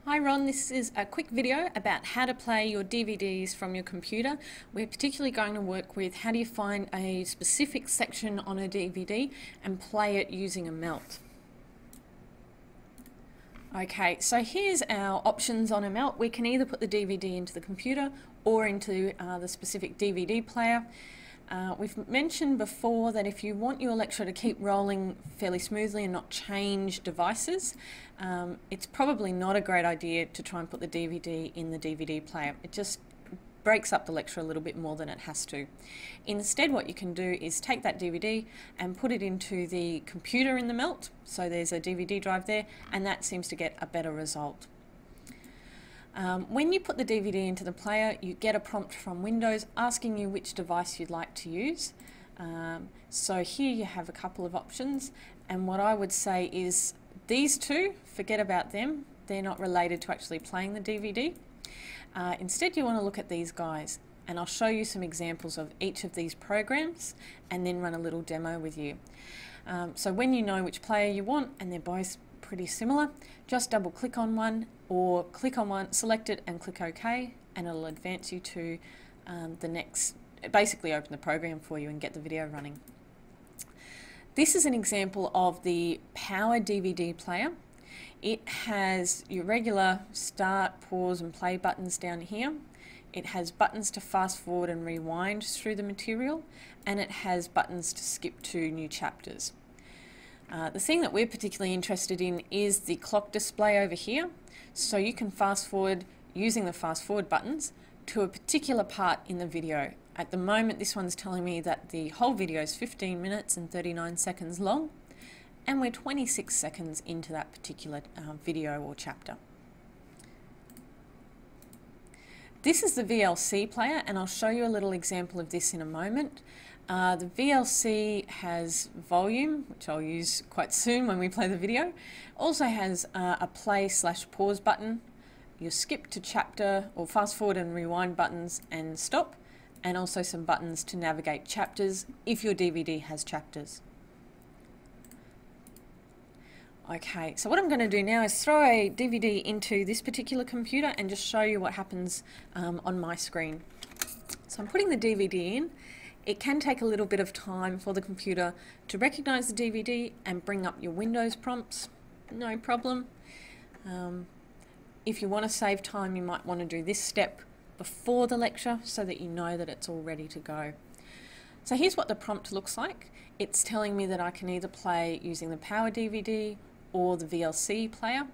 Hi Ron, this is a quick video about how to play your DVDs from your computer. We're particularly going to work with how do you find a specific section on a DVD and play it using a melt. Okay, so here's our options on a melt. We can either put the DVD into the computer or into the specific DVD player. We've mentioned before that if you want your lecture to keep rolling fairly smoothly and not change devices, it's probably not a great idea to try and put the DVD in the DVD player. It just breaks up the lecture a little bit more than it has to. Instead, what you can do is take that DVD and put it into the computer in the melt. So there's a DVD drive there, and that seems to get a better result. When you put the DVD into the player, you get a prompt from Windows asking you which device you'd like to use. So here you have a couple of options, and what I would say is these two, forget about them. They're not related to actually playing the DVD. Instead, you want to look at these guys, and I'll show you some examples of each of these programs and then run a little demo with you. So when you know which player you want, and they're both pretty similar, just double click on one or click on one, select it and click OK, and it'll advance you to the next, basically open the program for you and get the video running. This is an example of the Power DVD player. It has your regular start, pause and play buttons down here. It has buttons to fast forward and rewind through the material, and it has buttons to skip to new chapters. The thing that we're particularly interested in is the clock display over here. So you can fast forward using the fast forward buttons to a particular part in the video. At the moment, this one's telling me that the whole video is 15 minutes and 39 seconds long, and we're 26 seconds into that particular video or chapter. This is the VLC player, and I'll show you a little example of this in a moment. The VLC has volume, which I'll use quite soon when we play the video. Also has a play/pause button, your skip to chapter or fast forward and rewind buttons and stop, and also some buttons to navigate chapters if your DVD has chapters. Okay, so what I'm going to do now is throw a DVD into this particular computer and just show you what happens on my screen. So I'm putting the DVD in. It can take a little bit of time for the computer to recognize the DVD and bring up your Windows prompts. No problem. If you want to save time, you might want to do this step before the lecture so that you know that it's all ready to go. So here's what the prompt looks like. It's telling me that I can either play using the Power DVD or the VLC player.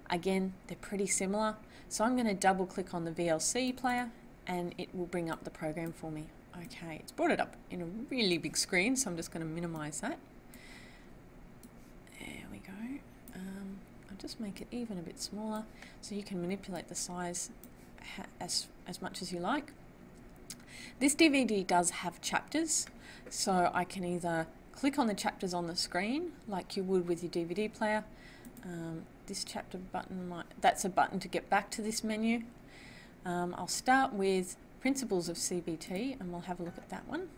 Again, they're pretty similar. So I'm going to double click on the VLC player and it will bring up the program for me. Okay, it's brought it up in a really big screen, so I'm just going to minimize that. There we go. I'll just make it even a bit smaller so you can manipulate the size as much as you like. This DVD does have chapters, so I can either click on the chapters on the screen like you would with your DVD player. This chapter button, that's a button to get back to this menu. I'll start with Principles of CBT and we'll have a look at that one.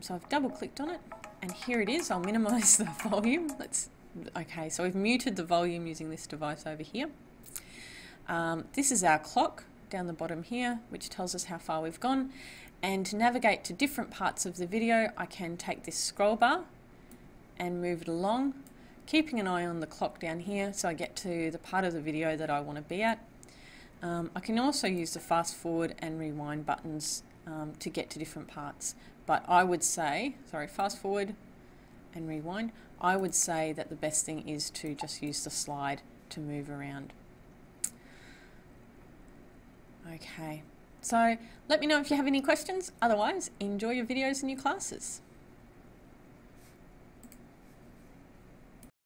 So I've double clicked on it and here it is. I'll minimize the volume. Okay, so we've muted the volume using this device over here. This is our clock down the bottom here, which tells us how far we've gone. And to navigate to different parts of the video, I can take this scroll bar and move it along, keeping an eye on the clock down here so I get to the part of the video that I want to be at. I can also use the fast forward and rewind buttons to get to different parts. But I would say, fast forward and rewind, I would say that the best thing is to just use the slide to move around. Okay, so let me know if you have any questions. Otherwise, enjoy your videos and your classes.